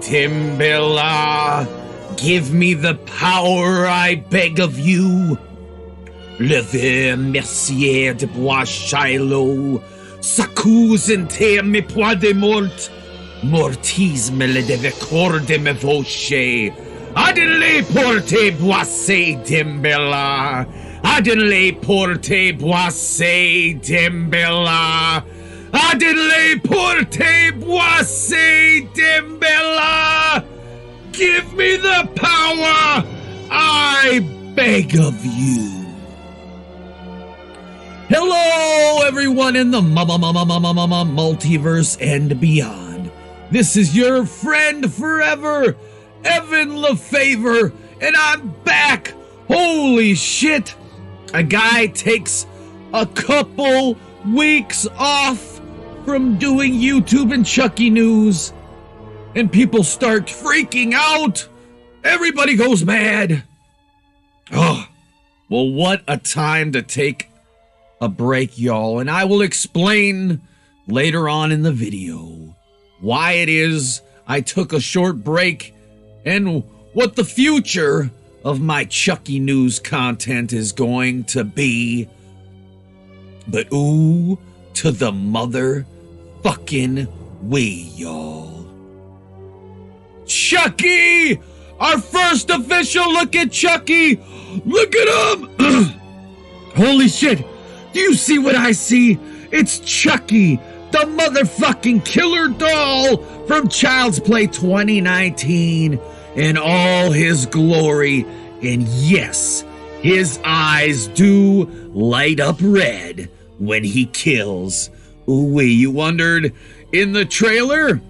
Timbella, give me the power, I beg of you. Levez mercier de bois Shiloh, s'accuse in te me poide mort, mortis me le deve corde me voce. Adele porte boisse Timbella, adele porte boisse Timbella. Adele porte boisse Timbella! Give me the power, I beg of you. Hello, everyone in the multiverse and beyond. This is your friend forever, Evan LaFavor, and I'm back. Holy shit! A guy takes a couple weeks off from doing YouTube and Chucky news, and people start freaking out. Everybody goes mad. Oh, well, what a time to take a break, y'all, and I will explain later on in the video why it is I took a short break and what the future of my Chucky news content is going to be. But ooh, to the motherfucking we, y'all. Chucky! Our first official look at Chucky! Look at him! Holy shit! Do you see what I see? It's Chucky, the motherfucking killer doll from Child's Play 2019 in all his glory. And yes, his eyes do light up red when he kills. Ooh-wee, you wondered in the trailer?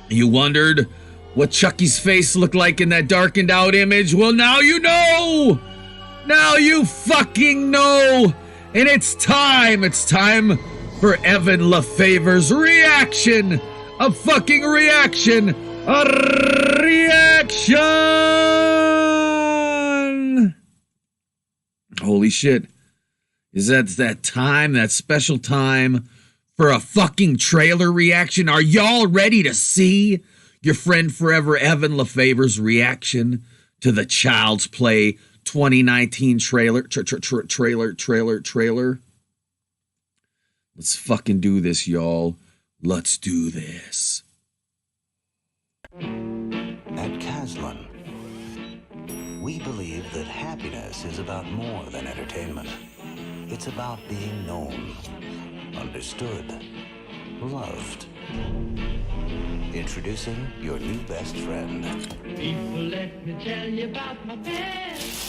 You wondered what Chucky's face looked like in that darkened out image? Well, now you know! Now you fucking know! And it's time for Evan LaFavor's reaction! A fucking reaction! A reaction! Holy shit. Is that time, that special time for a fucking trailer reaction? Are y'all ready to see your friend forever Evan LaFavor's reaction to the Child's Play 2019 trailer? Let's fucking do this, y'all. Let's do this. At Caslin, we believe that happiness is about more than entertainment. It's about being known, understood, loved. Introducing your new best friend. People, let me tell you about my best friend.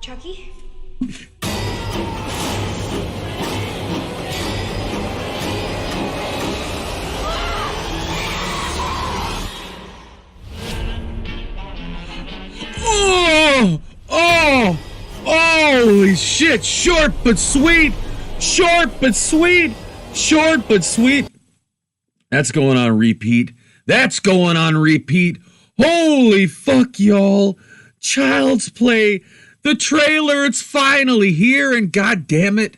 Chucky? Oh! Holy shit! Short but sweet! Short but sweet! Short but sweet! That's going on repeat. That's going on repeat. Holy fuck, y'all. Child's Play. The trailer, it's finally here, and god damn it,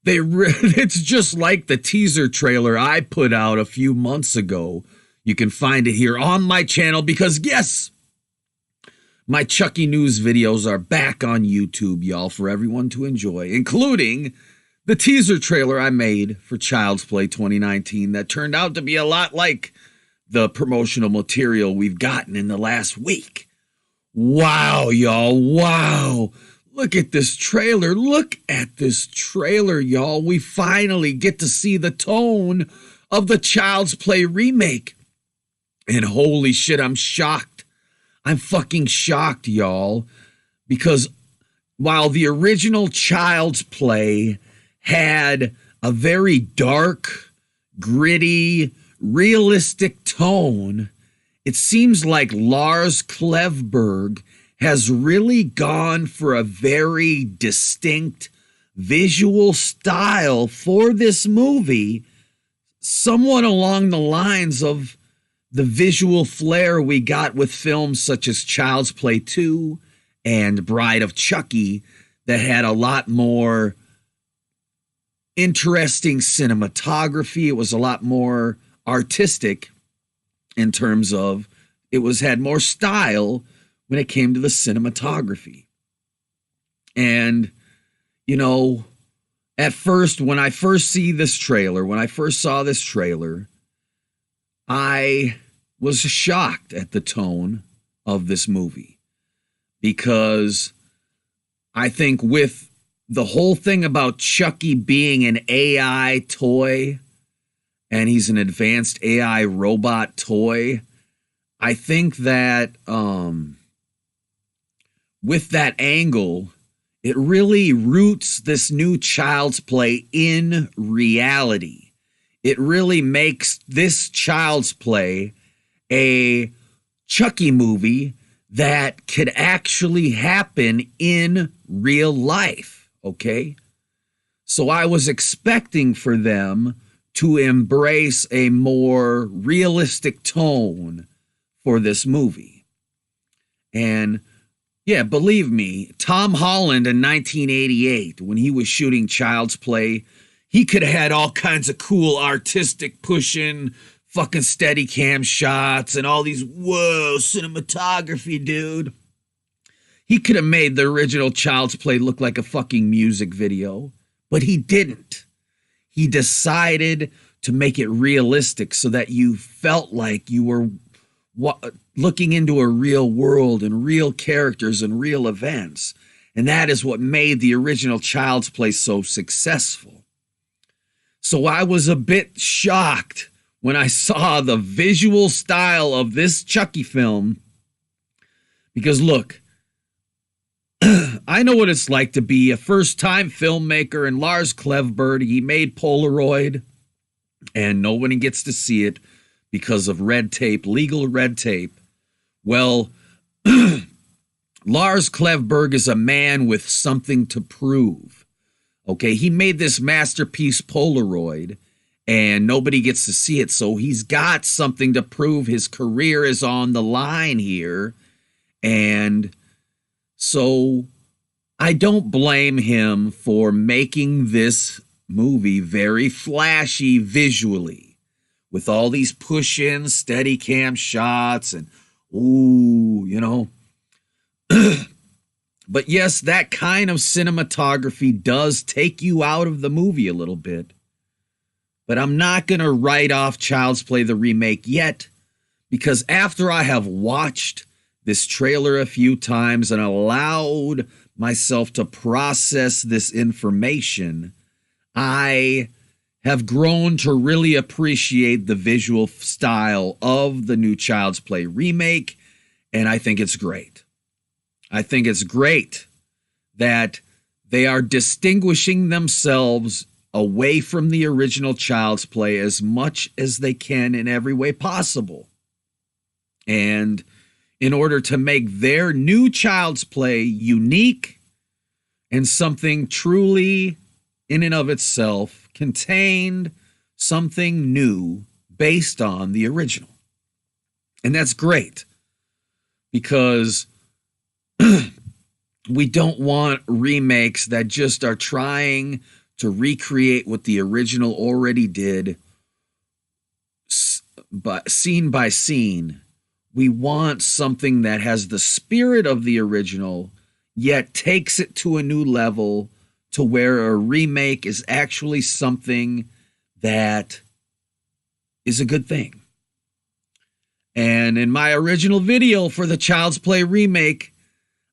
it's just like the teaser trailer I put out a few months ago. You can find it here on my channel because, yes, my Chucky news videos are back on YouTube, y'all, for everyone to enjoy, including the teaser trailer I made for Child's Play 2019 that turned out to be a lot like the promotional material we've gotten in the last week. Wow, y'all, wow. Look at this trailer. Look at this trailer, y'all. We finally get to see the tone of the Child's Play remake. And holy shit, I'm shocked. I'm fucking shocked, y'all. Because while the original Child's Play had a very dark, gritty, realistic tone, it seems like Lars Klevberg has really gone for a very distinct visual style for this movie, somewhat along the lines of the visual flair we got with films such as Child's Play 2 and Bride of Chucky, that had a lot more interesting cinematography. It was a lot more artistic in terms of had more style when it came to the cinematography. And, you know, at first, when I first saw this trailer, I was shocked at the tone of this movie, because I think with the whole thing about Chucky being an AI toy, and he's an advanced AI robot toy, I think that with that angle, it really roots this new Child's Play in reality. It really makes this Child's Play a Chucky movie that could actually happen in real life, okay? So I was expecting for them to embrace a more realistic tone for this movie. And yeah, believe me, Tom Holland in 1988, when he was shooting Child's Play, he could have had all kinds of cool artistic pushing, fucking steady cam shots and all these, whoa, cinematography, dude. He could have made the original Child's Play look like a fucking music video, but he didn't. He decided to make it realistic so that you felt like you were looking into a real world and real characters and real events. And that is what made the original Child's Play so successful. So I was a bit shocked when I saw the visual style of this Chucky film, because look, I know what it's like to be a first-time filmmaker, and Lars Klevberg, he made Polaroid, and nobody gets to see it because of red tape, legal red tape. Well, Lars Klevberg is a man with something to prove. Okay, he made this masterpiece Polaroid, and nobody gets to see it, so he's got something to prove. His career is on the line here, and so I don't blame him for making this movie very flashy visually, with all these push-ins, steady cam shots, and ooh, you know. But yes, that kind of cinematography does take you out of the movie a little bit. But I'm not going to write off Child's Play the remake yet, because after I have watched this trailer a few times and allowed myself to process this information, I have grown to really appreciate the visual style of the new Child's Play remake, and I think it's great. I think it's great that they are distinguishing themselves away from the original Child's Play as much as they can in every way possible. And in order to make their new Child's Play unique and something truly in and of itself, contained something new based on the original. And that's great, because we don't want remakes that just are trying to recreate what the original already did, but scene by scene. We want something that has the spirit of the original, yet takes it to a new level, to where a remake is actually something that is a good thing. And in my original video for the Child's Play remake,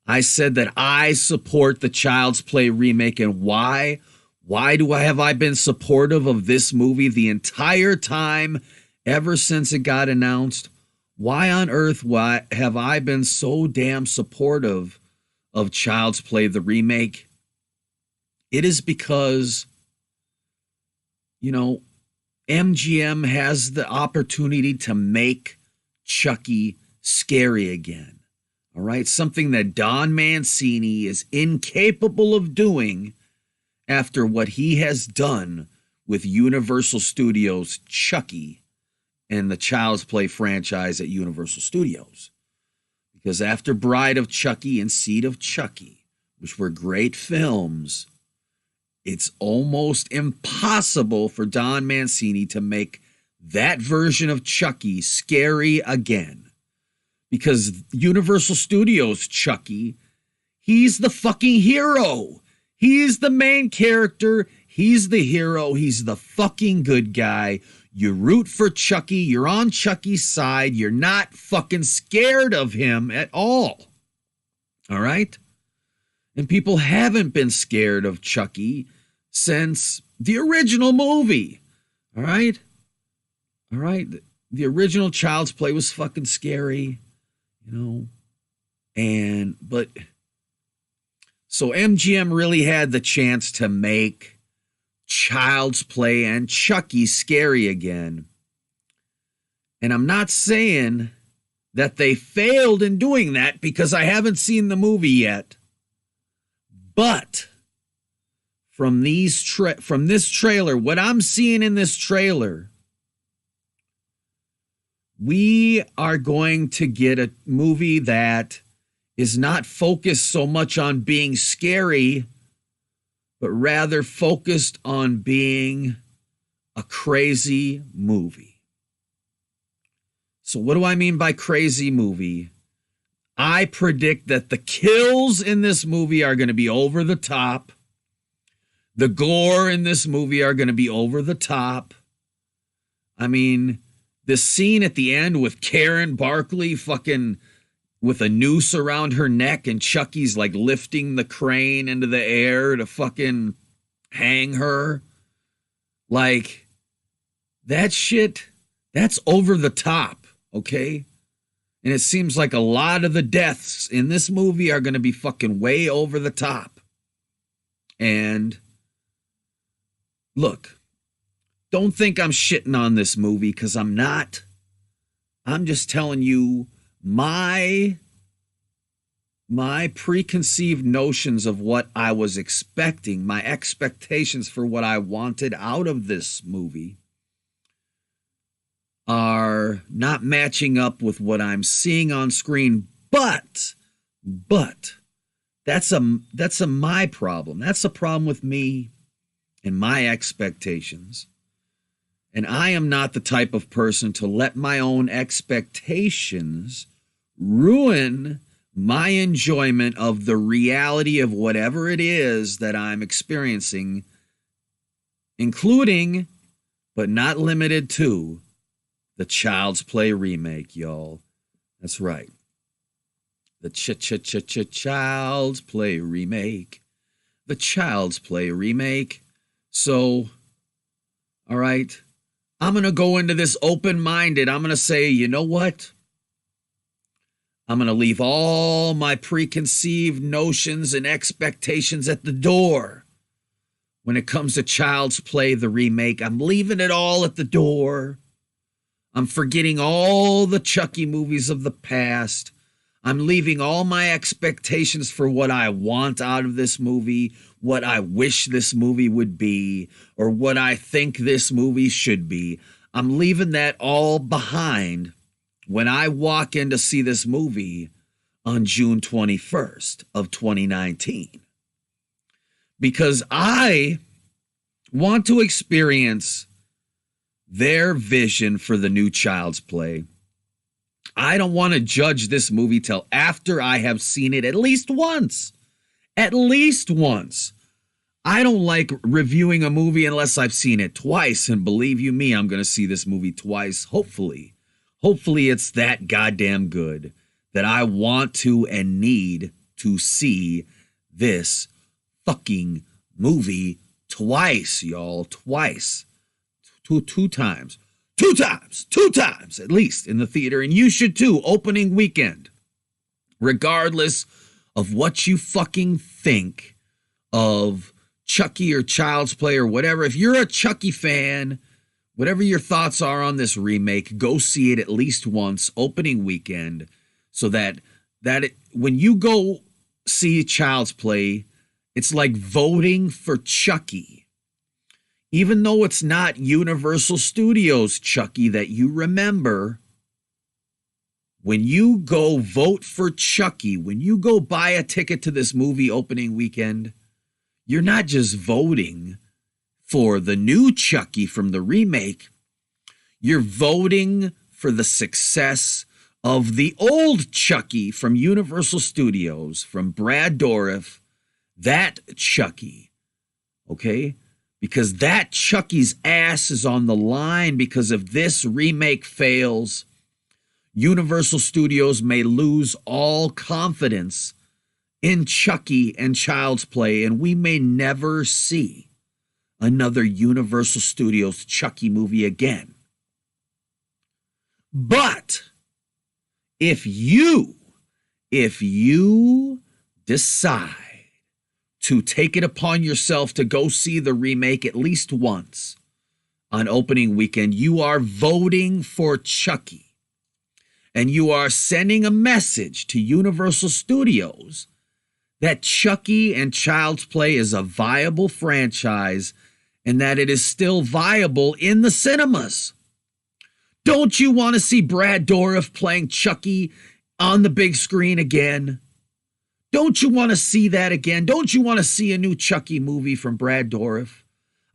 I said that I support the Child's Play remake. And why? Why have I been supportive of this movie the entire time, ever since it got announced? Why on earth have I been so damn supportive of Child's Play the remake? It is because, you know, MGM has the opportunity to make Chucky scary again. All right, something that Don Mancini is incapable of doing after what he has done with Universal Studios' Chucky and the Child's Play franchise at Universal Studios. Because after Bride of Chucky and Seed of Chucky, which were great films, it's almost impossible for Don Mancini to make that version of Chucky scary again. Because Universal Studios Chucky, he's the fucking hero. He's the main character. He's the hero. He's the fucking good guy. You root for Chucky. You're on Chucky's side. You're not fucking scared of him at all. All right? And people haven't been scared of Chucky since the original movie. All right? All right? The original Child's Play was fucking scary. But so MGM really had the chance to make Child's Play and Chucky scary again. And I'm not saying that they failed in doing that because I haven't seen the movie yet. But from this trailer, what I'm seeing in this trailer, we are going to get a movie that is not focused so much on being scary, but rather focused on being a crazy movie. So what do I mean by crazy movie? I predict that the kills in this movie are going to be over the top. The gore in this movie are going to be over the top. I mean, this scene at the end with Karen Barkley fucking with a noose around her neck and Chucky's like lifting the crane into the air to fucking hang her. Like, that shit, that's over the top, okay? And it seems like a lot of the deaths in this movie are going to be fucking way over the top. And look, don't think I'm shitting on this movie because I'm not. I'm just telling you my preconceived notions of what I was expecting, my expectations for what I wanted out of this movie are not matching up with what I'm seeing on screen. But that's a my problem. That's a problem with me and my expectations. And I am not the type of person to let my own expectations ruin my enjoyment of the reality of whatever it is that I'm experiencing, including, but not limited to, the Child's Play remake, y'all. That's right. The Child's Play remake. The Child's Play remake. So, all right, I'm going to go into this open-minded. I'm going to say, you know what? I'm going to leave all my preconceived notions and expectations at the door. When it comes to Child's Play, the remake, I'm leaving it all at the door. I'm forgetting all the Chucky movies of the past. I'm leaving all my expectations for what I want out of this movie, what I wish this movie would be, or what I think this movie should be. I'm leaving that all behind when I walk in to see this movie on June 21st of 2019. Because I want to experience their vision for the new Child's Play. I don't want to judge this movie till after I have seen it at least once. At least once. I don't like reviewing a movie unless I've seen it twice. And believe you me, I'm going to see this movie twice, hopefully. Hopefully it's that goddamn good that I want to and need to see this fucking movie twice, y'all. Twice. Two times at least in the theater. And you should too, opening weekend. Regardless of what you fucking think of Chucky or Child's Play or whatever. If you're a Chucky fan, whatever your thoughts are on this remake, go see it at least once, opening weekend, so that when you go see Child's Play, it's like voting for Chucky. Even though it's not Universal Studios Chucky that you remember, when you go vote for Chucky, when you go buy a ticket to this movie opening weekend, you're not just voting for the new Chucky from the remake. You're voting for the success of the old Chucky from Universal Studios, from Brad Dourif, that Chucky, okay? Because that Chucky's ass is on the line because if this remake fails, Universal Studios may lose all confidence in Chucky and Child's Play, and we may never see another Universal Studios Chucky movie again. But if you decide to take it upon yourself to go see the remake at least once on opening weekend, you are voting for Chucky. And you are sending a message to Universal Studios that Chucky and Child's Play is a viable franchise and that it is still viable in the cinemas. Don't you want to see Brad Dourif playing Chucky on the big screen again? Don't you want to see that again? Don't you want to see a new Chucky movie from Brad Dourif?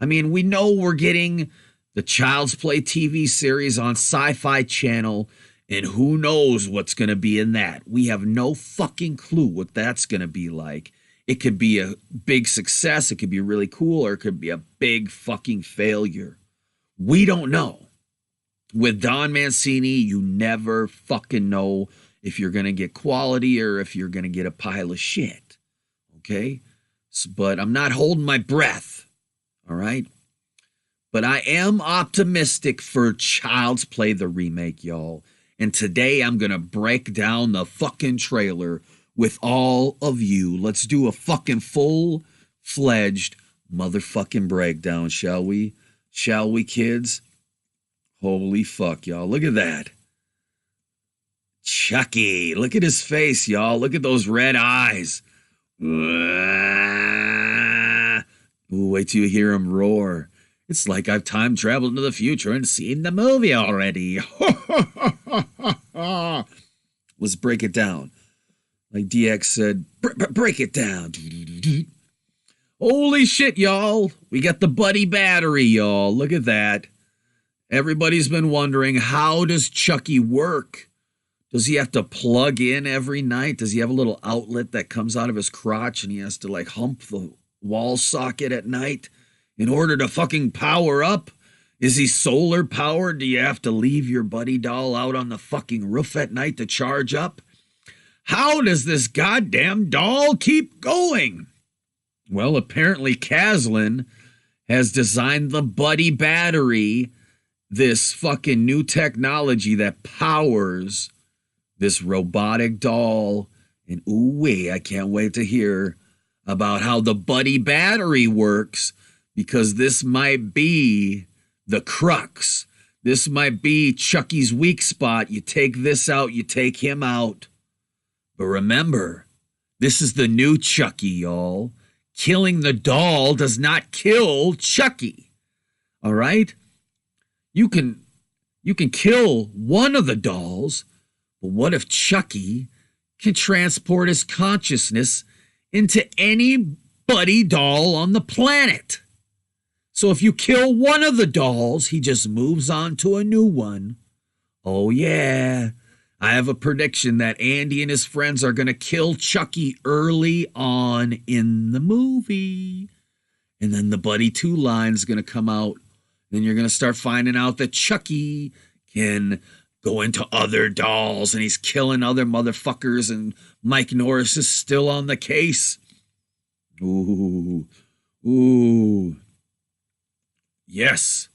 I mean, we know we're getting the Child's Play TV series on Sci-Fi Channel, and who knows what's going to be in that. We have no fucking clue what that's going to be like. It could be a big success, it could be really cool, or it could be a big fucking failure. We don't know. With Don Mancini, you never fucking know if you're going to get quality or if you're going to get a pile of shit. Okay? But I'm not holding my breath. All right? But I am optimistic for Child's Play, the remake, y'all. And today I'm going to break down the fucking trailer with all of you. Let's do a fucking full-fledged motherfucking breakdown, shall we? Shall we, kids? Holy fuck, y'all. Look at that. Chucky. Look at his face, y'all. Look at those red eyes. Ooh, wait till you hear him roar. It's like I've time traveled into the future and seen the movie already. Let's break it down. Like DX said, break it down. Holy shit, y'all. We got the buddy battery, y'all. Look at that. Everybody's been wondering, how does Chucky work? Does he have to plug in every night? Does he have a little outlet that comes out of his crotch and he has to like hump the wall socket at night in order to fucking power up? Is he solar powered? Do you have to leave your buddy doll out on the fucking roof at night to charge up? How does this goddamn doll keep going? Well, apparently Caslin has designed the buddy battery, this fucking new technology that powers this robotic doll. And ooh-wee, I can't wait to hear about how the buddy battery works, because this might be the crux. This might be Chucky's weak spot. You take this out, you take him out. But remember, this is the new Chucky, y'all. Killing the doll does not kill Chucky. All right? You can kill one of the dolls, but what if Chucky can transport his consciousness into any buddy doll on the planet? So if you kill one of the dolls, he just moves on to a new one. Oh yeah, I have a prediction that Andy and his friends are going to kill Chucky early on in the movie. And then the Buddy 2 line is going to come out. Then you're going to start finding out that Chucky can go into other dolls and he's killing other motherfuckers, and Mike Norris is still on the case. Ooh. Yes.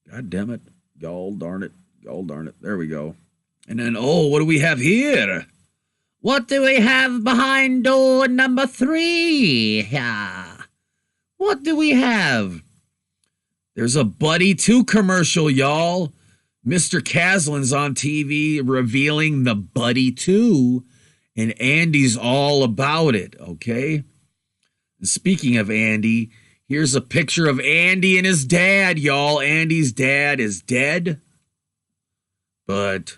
God damn it. Gall darn it. There we go. And then, what do we have here? What do we have behind door number 3? What do we have? There's a Buddy 2 commercial, y'all. Mr. Caslin's on TV revealing the Buddy 2 And Andy's all about it, okay? And speaking of Andy, here's a picture of Andy and his dad, y'all. Andy's dad is dead. But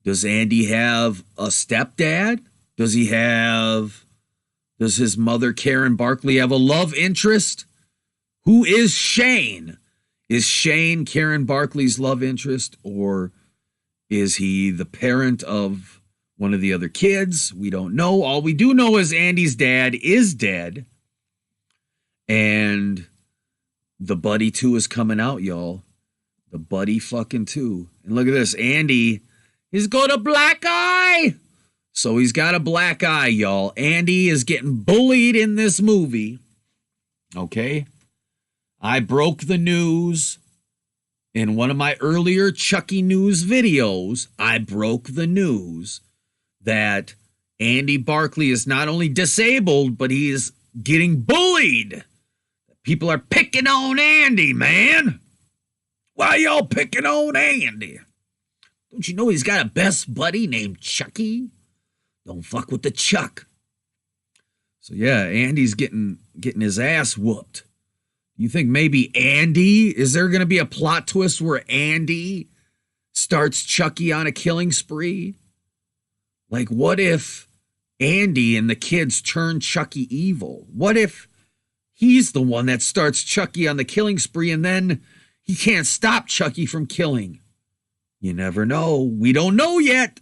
does Andy have a stepdad? Does his mother, Karen Barkley, have a love interest? Who is Shane? Is Shane Karen Barkley's love interest, or is he the parent of one of the other kids? We don't know. All we do know is Andy's dad is dead. And the Buddy 2 is coming out, y'all. The Buddy fucking 2. And look at this. Andy, he's got a black eye. So he's got a black eye, y'all. Andy is getting bullied in this movie. Okay? I broke the news in one of my earlier Chucky news videos. I broke the news that Andy Barkley is not only disabled, but he is getting bullied. People are picking on Andy, man. Why y'all picking on Andy? Don't you know he's got a best buddy named Chucky? Don't fuck with the Chuck. So yeah, Andy's getting his ass whooped. You think maybe Andy, is there going to be a plot twist where Andy starts Chucky on a killing spree? Like, what if Andy and the kids turn Chucky evil? What if he's the one that starts Chucky on the killing spree and then he can't stop Chucky from killing? You never know. We don't know yet.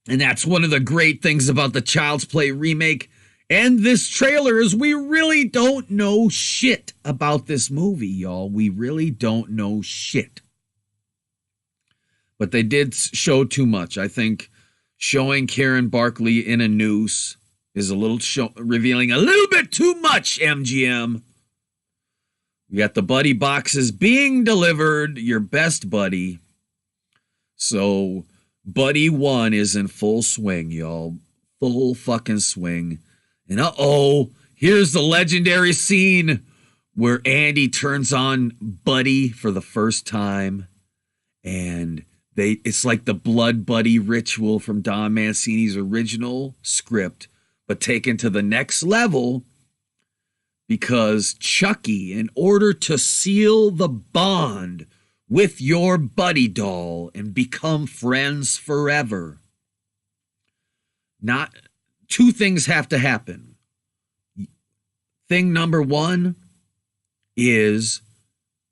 And that's one of the great things about the Child's Play remake and this trailer is we really don't know shit about this movie, y'all. We really don't know shit. But they did show too much. I think showing Karen Barkley in a noose is a little revealing a little bit too much, MGM. We got the buddy boxes being delivered, your best buddy. So Buddy 1 is in full swing, y'all. Full fucking swing. And here's the legendary scene where Andy turns on Buddy for the first time. And it's like the Blood Buddy ritual from Don Mancini's original script, but taken to the next level because Chucky, in order to seal the bond with your buddy doll and become friends forever, two things have to happen. Thing number one is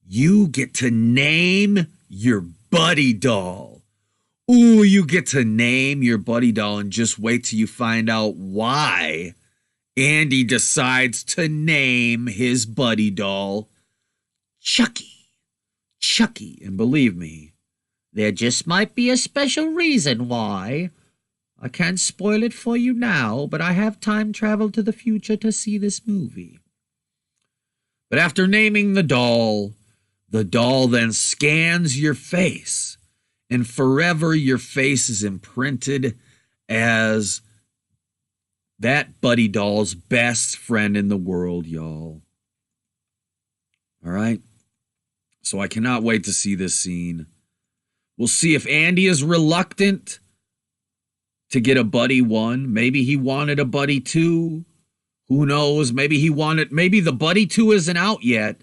you get to name your buddy doll. Ooh, you get to name your buddy doll, and just wait till you find out why Andy decides to name his buddy doll Chucky. Chucky. And believe me, there just might be a special reason why. I can't spoil it for you now, but I have time travel to the future to see this movie. But after naming the doll then scans your face, and forever your face is imprinted as that buddy doll's best friend in the world, y'all. All right? So I cannot wait to see this scene. We'll see if Andy is reluctant to get a buddy 1. Maybe he wanted a buddy 2. Who knows? Maybe the buddy 2 isn't out yet,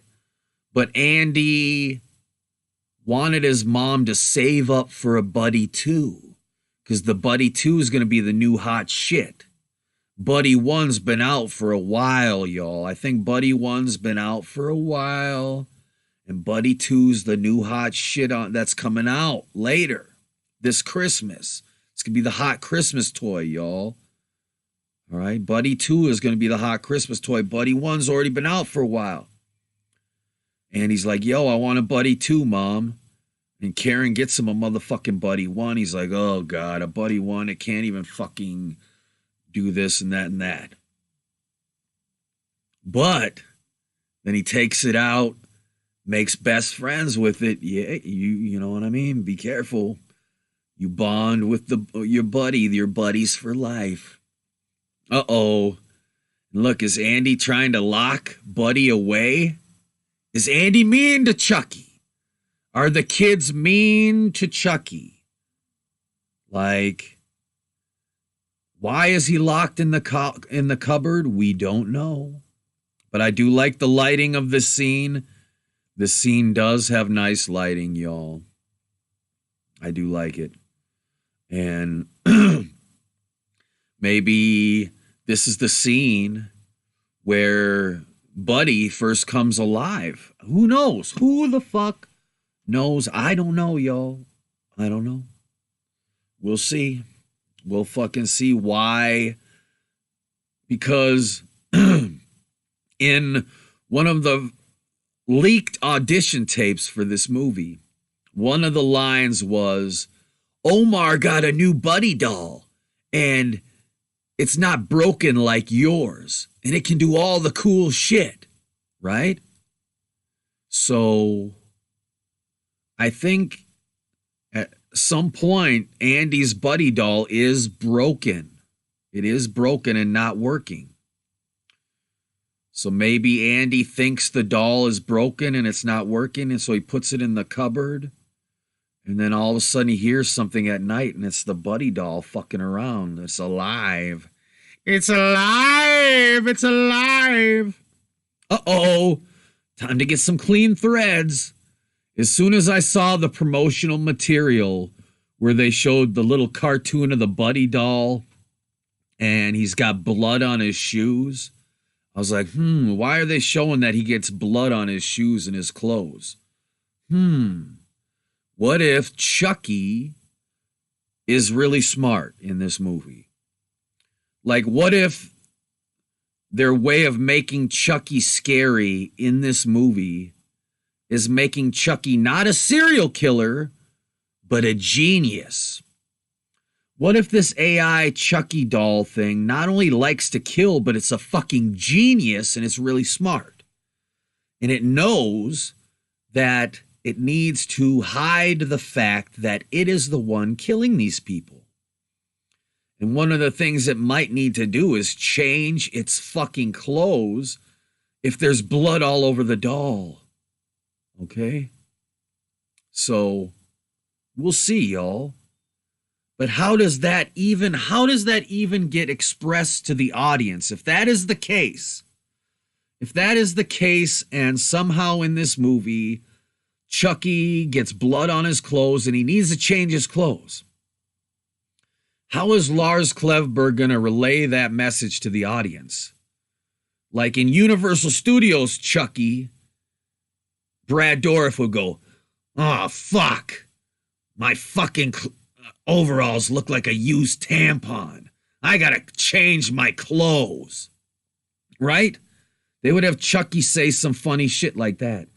but Andy wanted his mom to save up for a buddy 2 because the buddy 2 is going to be the new hot shit. Buddy 1's been out for a while, y'all. I think Buddy 1's been out for a while, and Buddy 2's the new hot shit that's coming out later this Christmas. It's going to be the hot Christmas toy, y'all. All right? Buddy 2 is going to be the hot Christmas toy. Buddy 1's already been out for a while. And he's like, yo, I want a Buddy 2, Mom. And Karen gets him a motherfucking Buddy 1. He's like, oh, God, a Buddy 1. It can't even fucking do this and that and that. But then he takes it out, makes best friends with it. Yeah, you know what I mean? Be careful. You bond with your buddies for life. Uh-oh. Look, is Andy trying to lock Buddy away? Is Andy mean to Chucky? Are the kids mean to Chucky? Like, Why is he locked in the cupboard? We don't know. But I do like the lighting of this scene. The scene does have nice lighting, y'all. I do like it. And maybe this is the scene where Buddy first comes alive. Who knows? Who the fuck knows? I don't know, y'all. I don't know. We'll see. We'll fucking see why. Because in one of the leaked audition tapes for this movie, one of the lines was, Omar got a new Buddy doll, and it's not broken like yours, and it can do all the cool shit, right? So I think at some point, Andy's Buddy doll is broken. It is broken and not working. So maybe Andy thinks the doll is broken and it's not working, and so he puts it in the cupboard. And then all of a sudden he hears something at night, and it's the Buddy doll fucking around. It's alive. It's alive. It's alive. Uh-oh. Time to get some clean threads. As soon as I saw the promotional material where they showed the little cartoon of the Buddy doll and he's got blood on his shoes, I was like, why are they showing that he gets blood on his shoes and his clothes? What if Chucky is really smart in this movie? Like, what if their way of making Chucky scary in this movie is making Chucky not a serial killer, but a genius? What if this AI Chucky doll thing not only likes to kill, but it's a fucking genius and it's really smart? And it knows that it needs to hide the fact that it is the one killing these people. And one of the things it might need to do is change its fucking clothes if there's blood all over the doll. Okay? So, we'll see, y'all. But how does that even get expressed to the audience? If that is the case, and somehow in this movie, Chucky gets blood on his clothes and he needs to change his clothes, how is Lars Klevberg going to relay that message to the audience? Like in Universal Studios Chucky, Brad Dourif would go, oh, fuck. My fucking overalls look like a used tampon. I got to change my clothes. Right? They would have Chucky say some funny shit like that.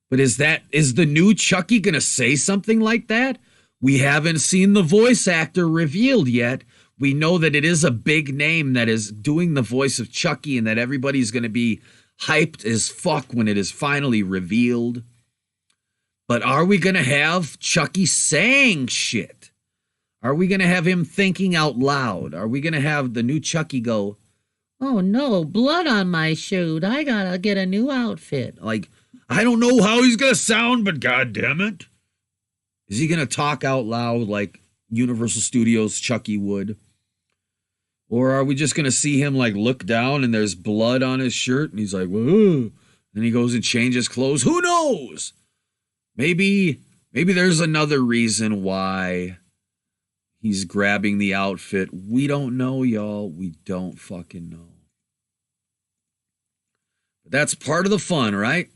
But is the new Chucky going to say something like that? We haven't seen the voice actor revealed yet. We know that it is a big name that is doing the voice of Chucky and that everybody's going to be hyped as fuck when it is finally revealed. But are we going to have Chucky saying shit? Are we going to have him thinking out loud? Are we going to have the new Chucky go, oh no, blood on my shoe. I got to get a new outfit. Like, I don't know how he's going to sound, but God damn it. Is he going to talk out loud like Universal Studios Chucky would? Or are we just going to see him like look down and there's blood on his shirt and he's like, whoa. Then he goes and changes clothes. Who knows? Maybe there's another reason why he's grabbing the outfit. We don't know, y'all. We don't fucking know. But that's part of the fun, right?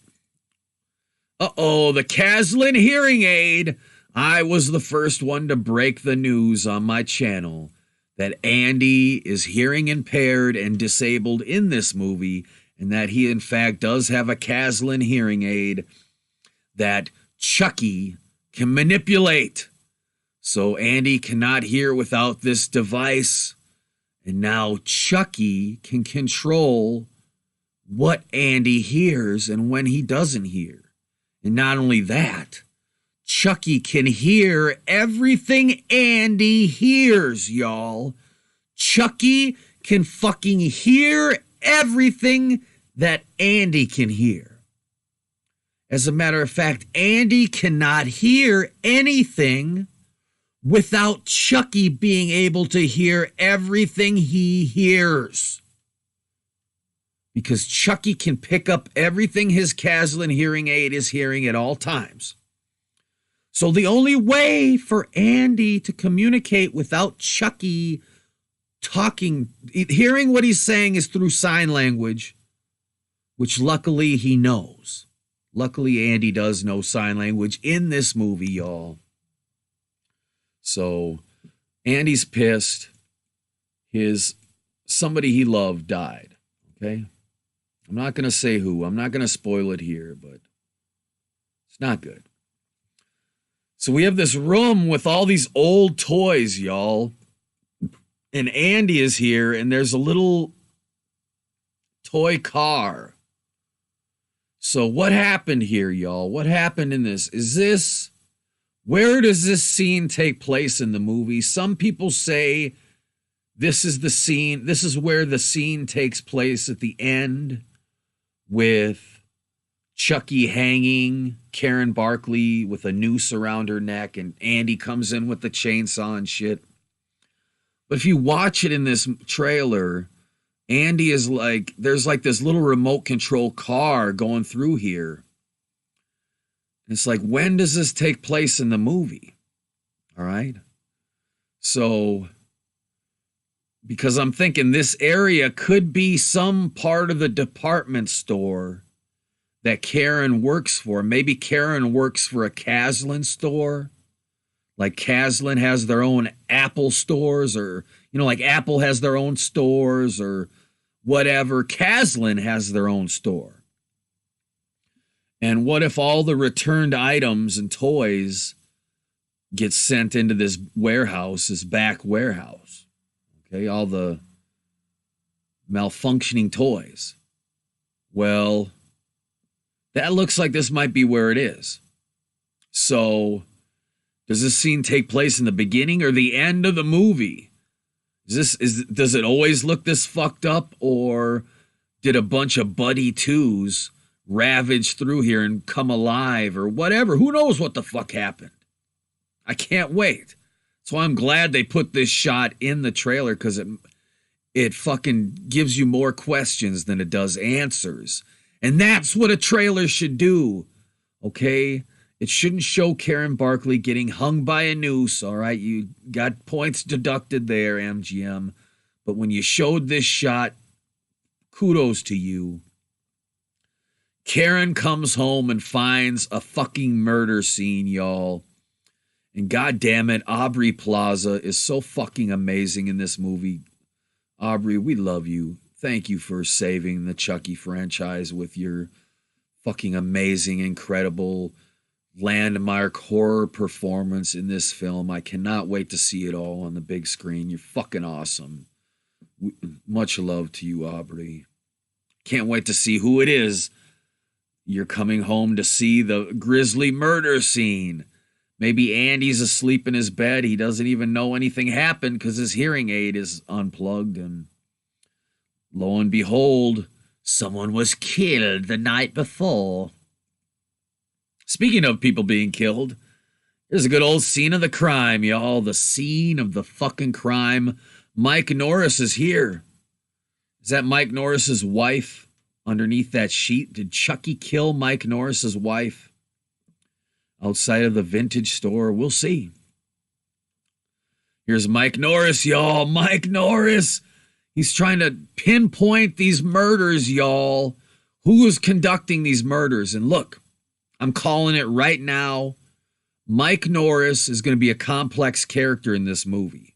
Uh-oh, the Caslin hearing aid. I was the first one to break the news on my channel that Andy is hearing impaired and disabled in this movie, and that he, in fact, does have a Caslin hearing aid that Chucky can manipulate. So Andy cannot hear without this device, and now Chucky can control what Andy hears and when he doesn't hear. And not only that, Chucky can hear everything Andy hears, y'all. Chucky can fucking hear everything that Andy can hear. As a matter of fact, Andy cannot hear anything without Chucky being able to hear everything he hears. Because Chucky can pick up everything his Caslin hearing aid is hearing at all times. So the only way for Andy to communicate without Chucky talking, hearing what he's saying, is through sign language, which luckily he knows. Luckily, Andy does know sign language in this movie, y'all. So Andy's pissed. Somebody he loved died. Okay? I'm not going to say who. I'm not going to spoil it here, but it's not good. So we have this room with all these old toys, y'all. And Andy is here, and there's a little toy car. So what happened here, y'all? What happened in this? Where does this scene take place in the movie? Some people say this is the scene. This is where the scene takes place at the end with Chucky hanging Karen Barkley with a noose around her neck, and Andy comes in with the chainsaw and shit. But if you watch it in this trailer, Andy is like, there's like this little remote control car going through here. It's like, when does this take place in the movie? All right. So, because I'm thinking this area could be some part of the department store that Karen works for. Maybe Karen works for a Caslin store. Like Caslin has their own Apple stores, or, like Apple has their own stores or whatever. Caslin has their own store. And what if all the returned items and toys get sent into this warehouse, this back warehouse? Okay, all the malfunctioning toys. Well, that looks like this might be where it is. So, does this scene take place in the beginning or the end of the movie? Does it always look this fucked up, or did a bunch of Buddy 2s ravage through here and come alive or whatever? Who knows what the fuck happened? I can't wait. So I'm glad they put this shot in the trailer, because it fucking gives you more questions than it does answers. And that's what a trailer should do. Okay? It shouldn't show Karen Barkley getting hung by a noose. All right? You got points deducted there, MGM. But when you showed this shot, kudos to you. Karen comes home and finds a fucking murder scene, y'all. And goddamn it, Aubrey Plaza is so fucking amazing in this movie. Aubrey, we love you. Thank you for saving the Chucky franchise with your fucking amazing, incredible, landmark horror performance in this film. I cannot wait to see it all on the big screen. You're fucking awesome. Much love to you, Aubrey. Can't wait to see who it is. You're coming home to see the grisly murder scene. Maybe Andy's asleep in his bed. He doesn't even know anything happened because his hearing aid is unplugged. And lo and behold, someone was killed the night before. Speaking of people being killed, here's a good old scene of the crime, y'all. The scene of the fucking crime. Mike Norris is here. Is that Mike Norris's wife? Underneath that sheet, did Chucky kill Mike Norris's wife? Outside of the vintage store, we'll see. Here's Mike Norris, y'all. Mike Norris. He's trying to pinpoint these murders, y'all. Who is conducting these murders? And look, I'm calling it right now. Mike Norris is going to be a complex character in this movie.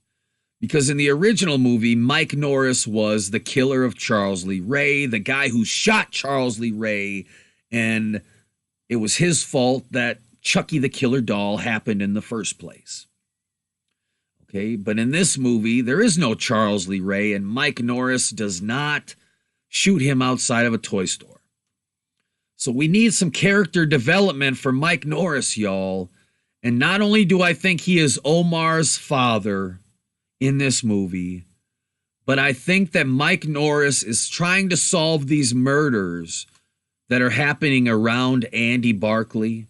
Because in the original movie, Mike Norris was the killer of Charles Lee Ray, the guy who shot Charles Lee Ray, and it was his fault that Chucky the Killer doll happened in the first place. Okay, but in this movie, there is no Charles Lee Ray, and Mike Norris does not shoot him outside of a toy store. So we need some character development for Mike Norris, y'all. And not only do I think he is Omar's father in this movie, but I think that Mike Norris is trying to solve these murders that are happening around Andy Barkley.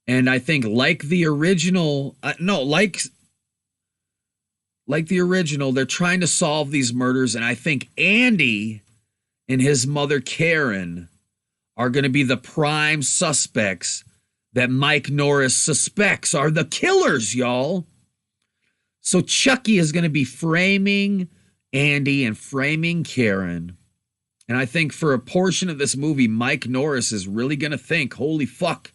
And I think like the original, like the original, they're trying to solve these murders. And I think Andy and his mother, Karen, are going to be the prime suspects that Mike Norris suspects are the killers, y'all. So Chucky is going to be framing Andy and framing Karen. And I think for a portion of this movie, Mike Norris is really going to think, holy fuck,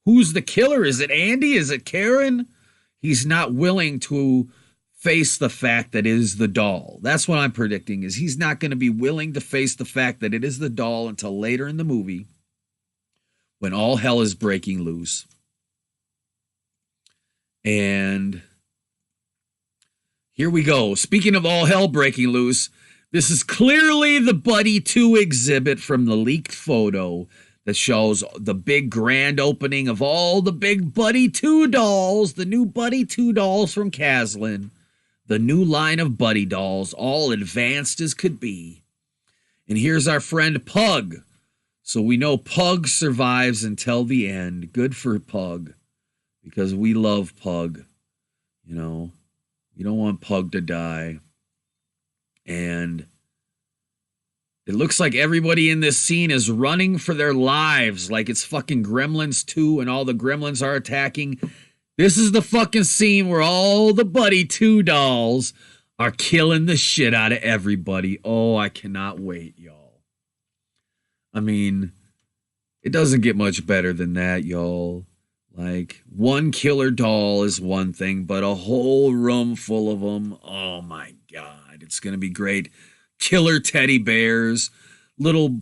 who's the killer? Is it Andy? Is it Karen? He's not willing to face the fact that it is the doll. That's what I'm predicting, is he's not going to be willing to face the fact that it is the doll until later in the movie when all hell is breaking loose. And here we go. Speaking of all hell breaking loose, this is clearly the Buddy 2 exhibit from the leaked photo that shows the big grand opening of all the big Buddy 2 dolls, the new Buddy 2 dolls from Caslin, the new line of Buddy dolls, all advanced as could be. And here's our friend Pug. So we know Pug survives until the end. Good for Pug, because we love Pug. You know, you don't want Pug to die. And it looks like everybody in this scene is running for their lives like it's fucking Gremlins 2 and all the gremlins are attacking. This is the fucking scene where all the Buddy 2 dolls are killing the shit out of everybody. Oh, I cannot wait, y'all. I mean, it doesn't get much better than that, y'all. Like, one killer doll is one thing, but a whole room full of them, oh my God, it's going to be great. Killer teddy bears, little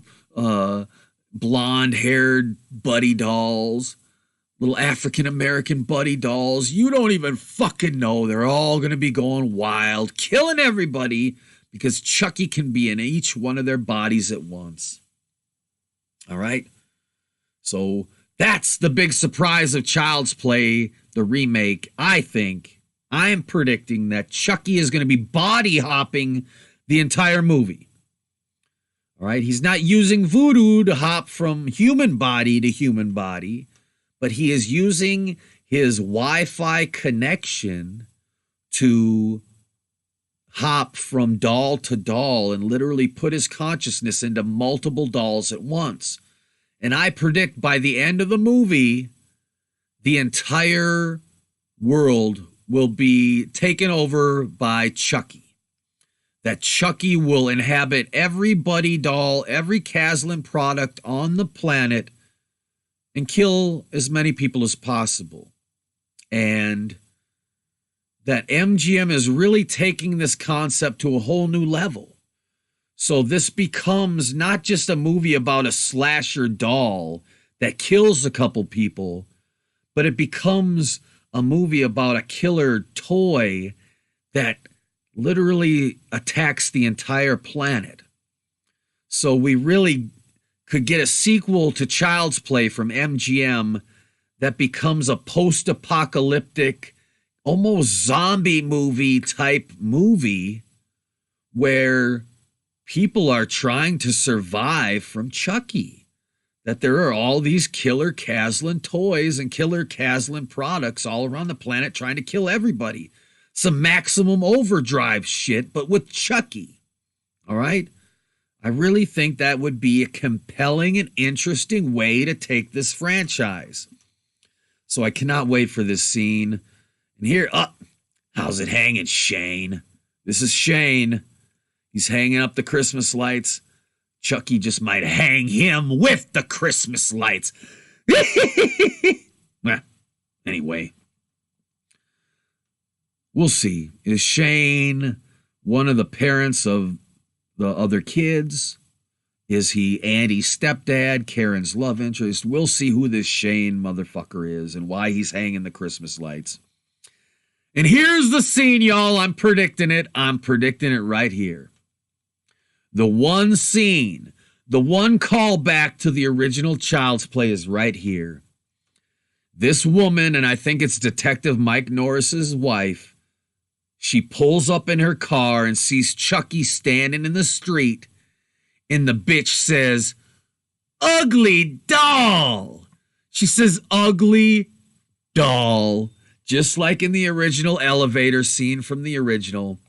blonde-haired Buddy dolls, little African-American Buddy dolls. You don't even fucking know. They're all going to be going wild, killing everybody, because Chucky can be in each one of their bodies at once. All right? So that's the big surprise of Child's Play, the remake. I'm predicting that Chucky is going to be body hopping the entire movie. All right? He's not using voodoo to hop from human body to human body, but he is using his Wi-Fi connection to hop from doll to doll and literally put his consciousness into multiple dolls at once. And I predict by the end of the movie, the entire world will be taken over by Chucky. That Chucky will inhabit every Buddy doll, every Caslin product on the planet, and kill as many people as possible. And that MGM is really taking this concept to a whole new level. So this becomes not just a movie about a slasher doll that kills a couple people, but it becomes a movie about a killer toy that literally attacks the entire planet. So we really could get a sequel to Child's Play from MGM that becomes a post-apocalyptic, almost zombie movie type movie where people are trying to survive from Chucky. That there are all these killer Caslin toys and killer Caslin products all around the planet trying to kill everybody. Some Maximum Overdrive shit, but with Chucky. All right? I really think that would be a compelling and interesting way to take this franchise. So I cannot wait for this scene. And here, how's it hanging, Shane? This is Shane. He's hanging up the Christmas lights. Chucky just might hang him with the Christmas lights. Well, anyway. We'll see. Is Shane one of the parents of the other kids? Is he Andy's stepdad, Karen's love interest? We'll see who this Shane motherfucker is and why he's hanging the Christmas lights. And here's the scene, y'all. I'm predicting it. I'm predicting it right here. The one scene, the one callback to the original Child's Play is right here. This woman, and I think it's Detective Mike Norris's wife, she pulls up in her car and sees Chucky standing in the street, and the bitch says, "Ugly doll." She says, "Ugly doll, just like in the original elevator scene from the original.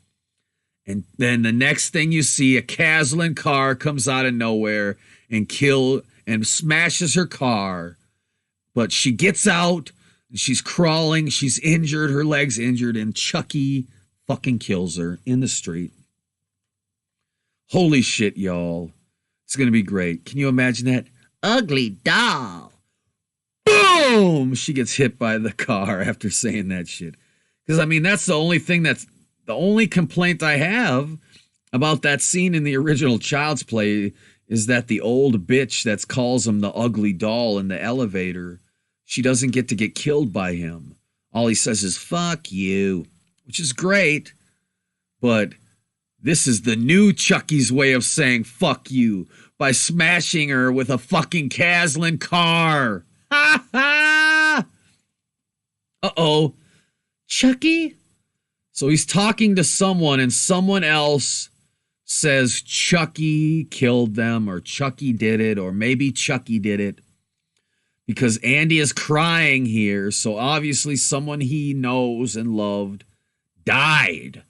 And then the next thing you see, a Caslin car comes out of nowhere and smashes her car. But she gets out, and she's crawling, she's injured, her leg's injured, and Chucky fucking kills her in the street. Holy shit, y'all. It's going to be great. Can you imagine that? Ugly doll. Boom! She gets hit by the car after saying that shit. Because, I mean, that's the only complaint I have about that scene in the original Child's Play is that the old bitch that calls him the ugly doll in the elevator, she doesn't get to get killed by him. All he says is, fuck you, which is great, but this is the new Chucky's way of saying fuck you by smashing her with a fucking Caslin car. Ha ha! Uh-oh. Chucky? So he's talking to someone and someone else says Chucky killed them or Chucky did it or maybe Chucky did it because Andy is crying here. So obviously someone he knows and loved died.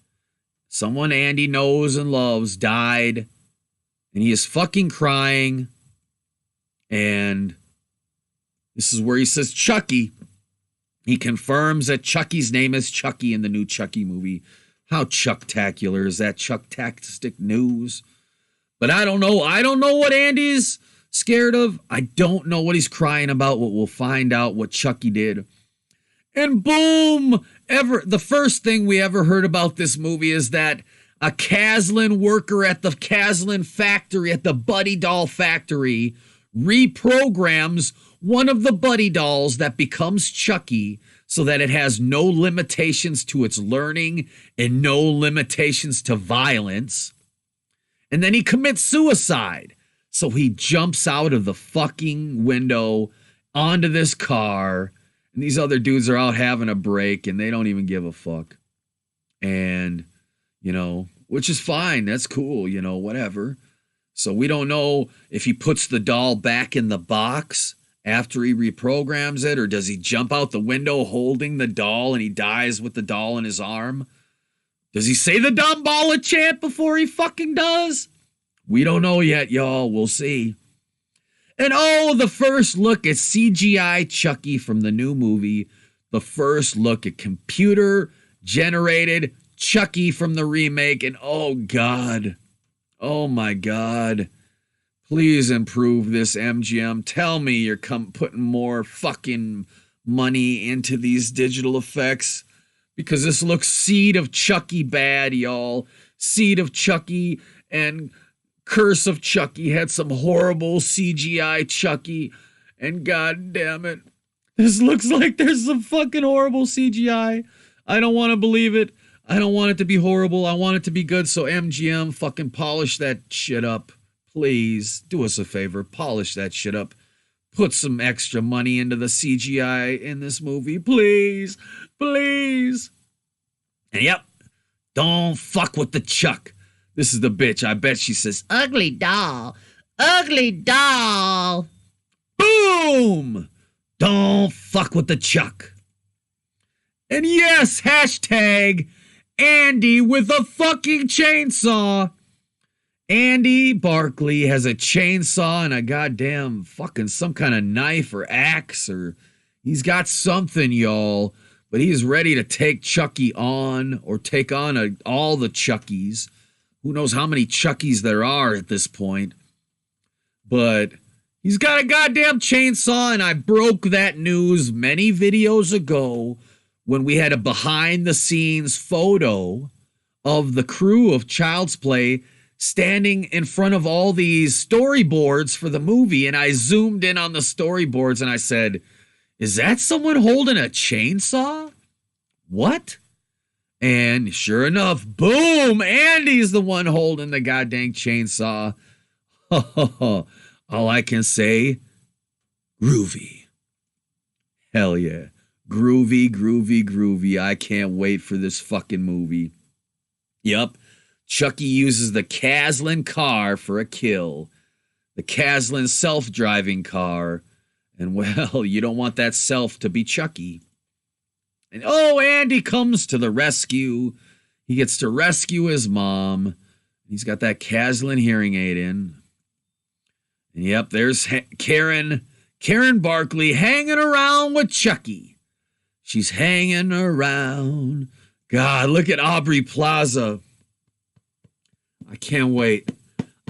Someone Andy knows and loves died and he is fucking crying. And this is where he says Chucky. He confirms that Chucky's name is Chucky in the new Chucky movie. How Chucktacular is that? Chucktastic news. But I don't know. I don't know what Andy's scared of. I don't know what he's crying about. What we'll find out what Chucky did. And boom! The first thing we ever heard about this movie is that a Caslin worker at the Caslin factory, at the Buddy Doll factory, reprograms one of the Buddy dolls that becomes Chucky so that it has no limitations to its learning and no limitations to violence. And then he commits suicide. So he jumps out of the fucking window onto this car. And these other dudes are out having a break and they don't even give a fuck. And, which is fine. That's cool, whatever. So we don't know if he puts the doll back in the box after he reprograms it, or does he jump out the window holding the doll and he dies with the doll in his arm? Does he say the dumb balla chant before he fucking does? We don't know yet, y'all. We'll see. And the first look at CGI Chucky from the new movie. The first look at computer-generated Chucky from the remake. And oh, God. Oh, my God. Please improve this, MGM. Tell me you're putting more fucking money into these digital effects. Because this looks Seed of Chucky bad, y'all. Seed of Chucky and Curse of Chucky had some horrible CGI Chucky. And god damn it. This looks like there's some fucking horrible CGI. I don't want to believe it. I don't want it to be horrible. I want it to be good. So MGM, fucking polish that shit up. Please do us a favor. Polish that shit up. Put some extra money into the CGI in this movie. Please. Please. And yep. Don't fuck with the Chuck. This is the bitch. I bet she says, ugly doll. Ugly doll. Boom. Don't fuck with the Chuck. And yes, hashtag Andy with a fucking chainsaw. Andy Barkley has a chainsaw and a goddamn fucking some kind of knife or axe or he's got something, y'all. But he's ready to take Chucky on or take on all the Chuckies. Who knows how many Chuckies there are at this point. But he's got a goddamn chainsaw and I broke that news many videos ago when we had a behind the scenes photo of the crew of Child's Play standing in front of all these storyboards for the movie, and I zoomed in on the storyboards and I said, is that someone holding a chainsaw? What? And sure enough, boom, Andy's the one holding the goddamn chainsaw. All I can say, groovy. Hell yeah. Groovy, groovy, groovy. I can't wait for this fucking movie. Yup. Chucky uses the Caslin car for a kill. The Caslin self-driving car. And well, you don't want that self to be Chucky. And oh, Andy comes to the rescue. He gets to rescue his mom. He's got that Caslin hearing aid in. And yep, there's Karen Barkley hanging around with Chucky. She's hanging around. God, look at Aubrey Plaza. I can't wait.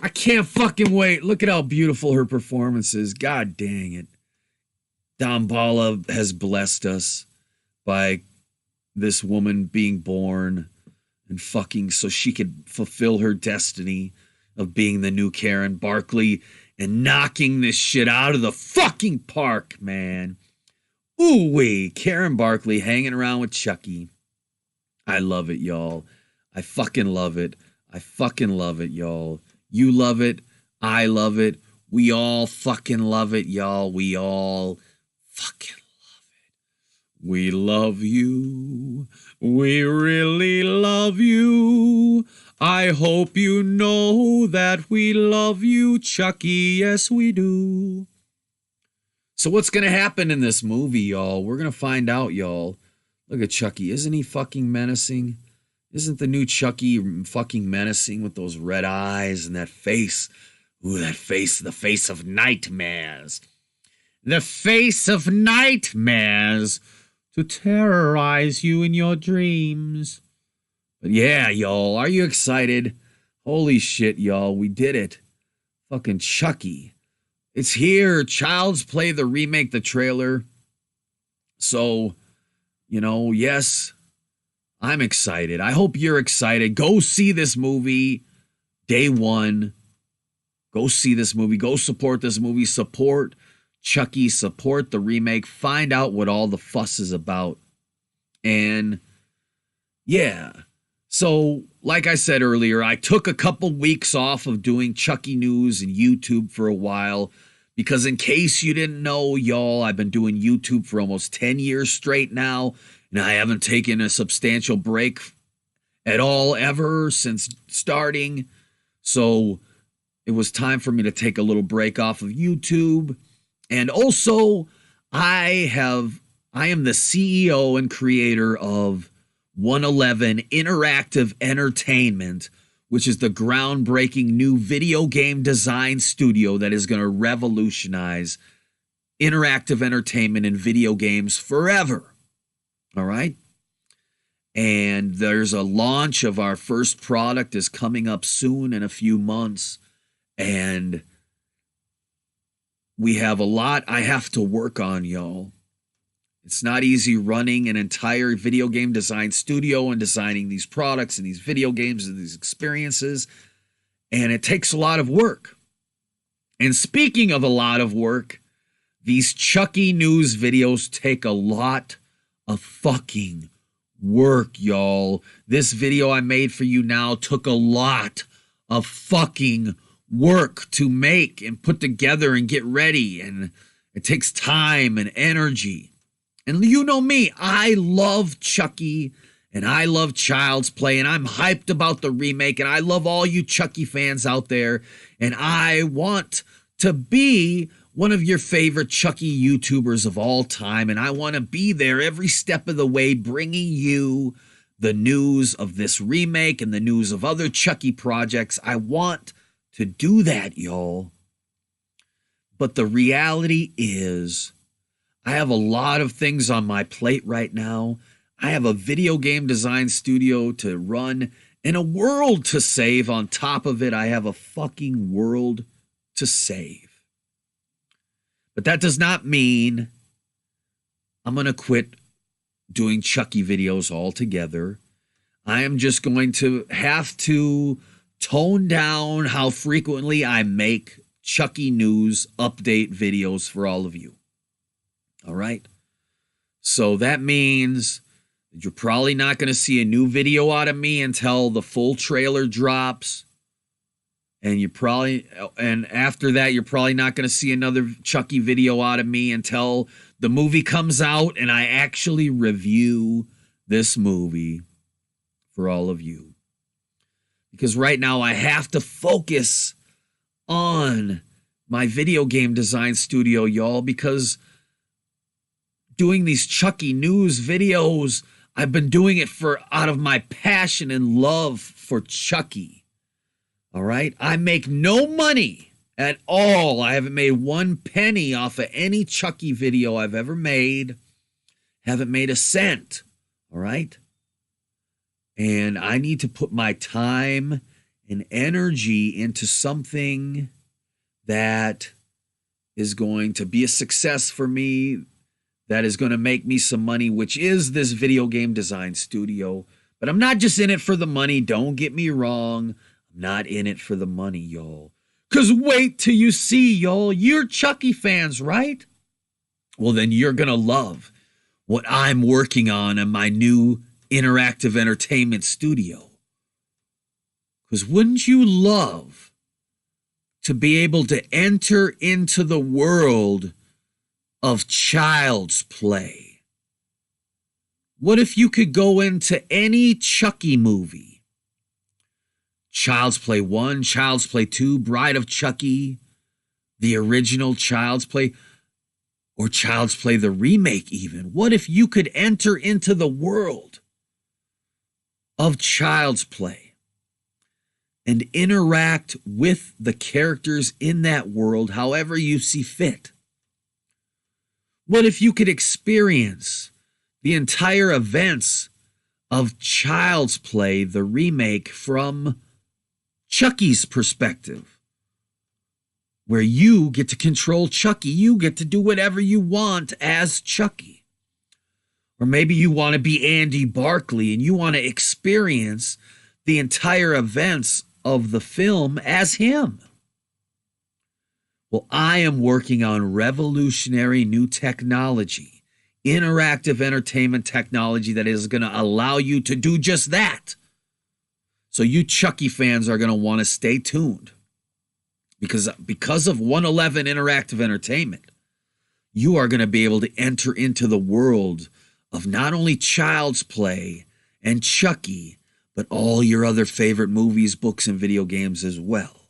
I can't fucking wait. Look at how beautiful her performance is. God dang it. Damballa has blessed us by this woman being born and fucking so she could fulfill her destiny of being the new Karen Barkley and knocking this shit out of the fucking park, man. Ooh-wee, Karen Barkley hanging around with Chucky. I love it, y'all. I fucking love it. I fucking love it, y'all. You love it. I love it. We all fucking love it, y'all. We all fucking love it. We love you. We really love you. I hope you know that we love you, Chucky. Yes, we do. So what's going to happen in this movie, y'all? We're going to find out, y'all. Look at Chucky. Isn't he fucking menacing? Isn't the new Chucky fucking menacing with those red eyes and that face? Ooh, that face, the face of nightmares. The face of nightmares to terrorize you in your dreams. But yeah, y'all, are you excited? Holy shit, y'all, we did it. Fucking Chucky. It's here. Child's Play, the remake, the trailer. So, you know, yes, I'm excited. I hope you're excited. Go see this movie day one. Go see this movie. Go support this movie. Support Chucky. Support the remake. Find out what all the fuss is about. And yeah. So, like I said earlier, I took a couple weeks off of doing Chucky news and YouTube for a while because in case you didn't know, y'all, I've been doing YouTube for almost 10 years straight now, and I haven't taken a substantial break at all ever since starting. So, it was time for me to take a little break off of YouTube. And also, I am the CEO and creator of 111 Interactive Entertainment, which is the groundbreaking new video game design studio that is going to revolutionize interactive entertainment and video games forever. All right? And there's a launch of our first product is coming up soon in a few months. And we have a lot I have to work on, y'all. It's not easy running an entire video game design studio and designing these products and these video games and these experiences. And it takes a lot of work. And speaking of a lot of work, these Chucky news videos take a lot of fucking work, y'all. This video I made for you now took a lot of fucking work to make and put together and get ready. And it takes time and energy. And you know me, I love Chucky and I love Child's Play and I'm hyped about the remake and I love all you Chucky fans out there and I want to be one of your favorite Chucky YouTubers of all time and I want to be there every step of the way bringing you the news of this remake and the news of other Chucky projects. I want to do that, y'all. But the reality is, I have a lot of things on my plate right now. I have a video game design studio to run and a world to save. On top of it, I have a fucking world to save. But that does not mean I'm going to quit doing Chucky videos altogether. I am just going to have to tone down how frequently I make Chucky news update videos for all of you. All right. So that means that you're probably not going to see a new video out of me until the full trailer drops. And after that, you're probably not going to see another Chucky video out of me until the movie comes out and I actually review this movie for all of you. Because right now I have to focus on my video game design studio, y'all, because doing these Chucky news videos. I've been doing it out of my passion and love for Chucky. All right? I make no money at all. I haven't made one penny off of any Chucky video I've ever made. Haven't made a cent. All right? And I need to put my time and energy into something that is going to be a success for me, that is going to make me some money, which is this video game design studio. But I'm not just in it for the money. Don't get me wrong. I'm not in it for the money, y'all. Because wait till you see, y'all. You're Chucky fans, right? Well, then you're going to love what I'm working on in my new interactive entertainment studio. Because wouldn't you love to be able to enter into the world of Child's Play? What if you could go into any Chucky movie? Child's Play 1, Child's Play 2, Bride of Chucky, the original Child's Play, or Child's Play the remake even. What if you could enter into the world of Child's Play and interact with the characters in that world however you see fit? What if you could experience the entire events of Child's Play, the remake, from Chucky's perspective, where you get to control Chucky, you get to do whatever you want as Chucky? Or maybe you want to be Andy Barkley and you want to experience the entire events of the film as him. Well, I am working on revolutionary new technology, interactive entertainment technology that is going to allow you to do just that. So you Chucky fans are going to want to stay tuned, because of 111 Interactive Entertainment, you are going to be able to enter into the world of not only Child's Play and Chucky, but all your other favorite movies, books, and video games as well.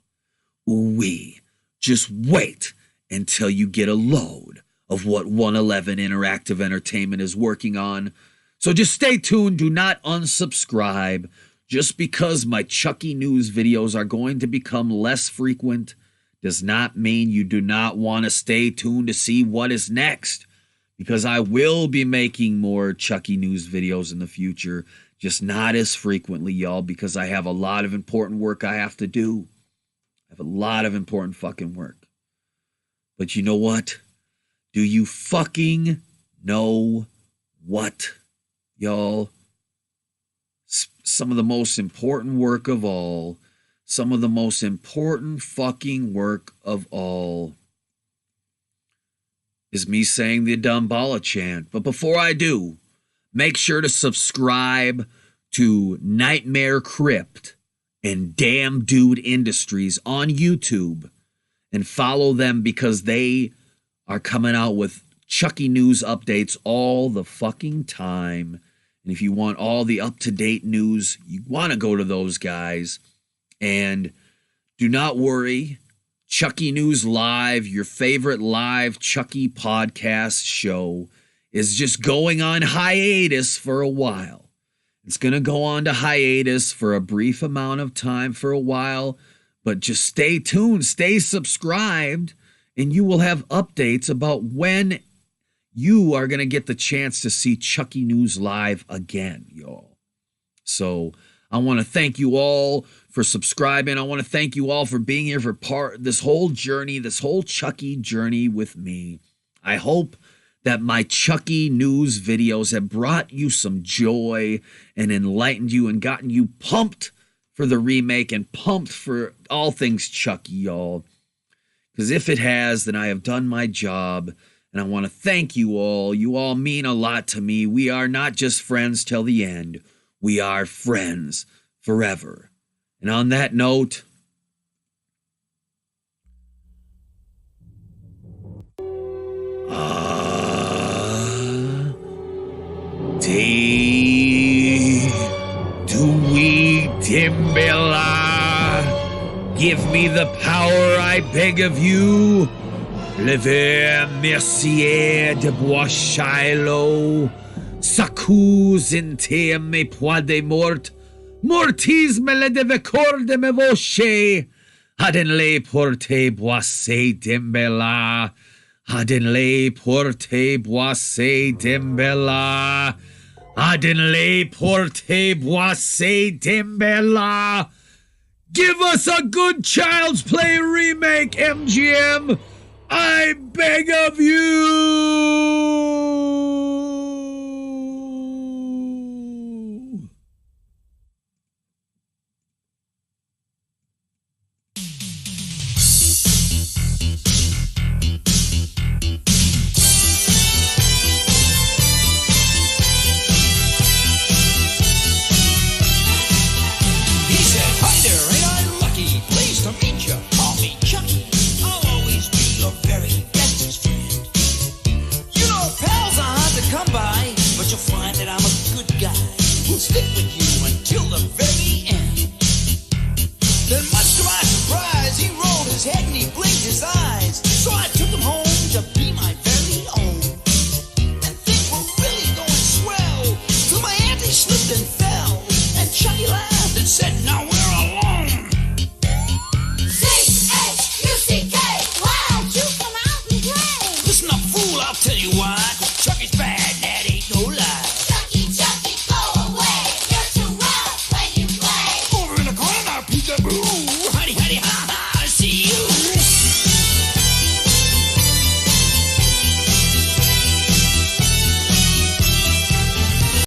Ooh-wee. Just wait until you get a load of what 111 Interactive Entertainment is working on. So just stay tuned. Do not unsubscribe. Just because my Chucky news videos are going to become less frequent does not mean you do not want to stay tuned to see what is next, because I will be making more Chucky news videos in the future. Just not as frequently, y'all, because I have a lot of important work I have to do. I have a lot of important fucking work. But you know what? Do you fucking know what, y'all? Some of the most important work of all, some of the most important fucking work of all is me saying the Damballa chant. But before I do, make sure to subscribe to Nightmare Crypt and Damn Dude Industries on YouTube and follow them, because they are coming out with Chucky news updates all the fucking time. And if you want all the up-to-date news, you want to go to those guys. And do not worry, Chucky News Live, your favorite live Chucky podcast show, is just going on hiatus for a while. It's going to go on to hiatus for a brief amount of time for a while, but just stay tuned, stay subscribed, and you will have updates about when you are going to get the chance to see Chucky News Live again, y'all. So I want to thank you all for subscribing. I want to thank you all for being here for this whole journey, this whole Chucky journey with me. I hope that my Chucky news videos have brought you some joy and enlightened you and gotten you pumped for the remake and pumped for all things Chucky, y'all. Because if it has, then I have done my job. And I want to thank you all. You all mean a lot to me. We are not just friends till the end. We are friends forever. And on that note, Dee Dewey Dimbella, give me the power, I beg of you. Lever Mercier de Bois Shiloh, S'accuse in te me pois de mort, mortis me le deve corde me voce, Hadden le porte boisse dembella, Hadden le porte boisse dembella, Hadden le porte boisse dembella. Give us a good Child's Play remake, MGM! I beg of you! He said, "Hi there, ain't I lucky? Pleased to meet you. Call me Chucky. I'll always be your very bestest friend. You know, pals are hard to come by, but you'll find that I'm a good guy who'll stick with you until the very end." Then, much to my surprise, he rolled his head and he blinked his eyes. So I took him home to be my very own. And things were really going swell till my auntie slipped and fell. And Chucky laughed and said, "Now we're alone." C-H-U-C-K, why'd you come out and play? Listen up, fool, I'll tell you why.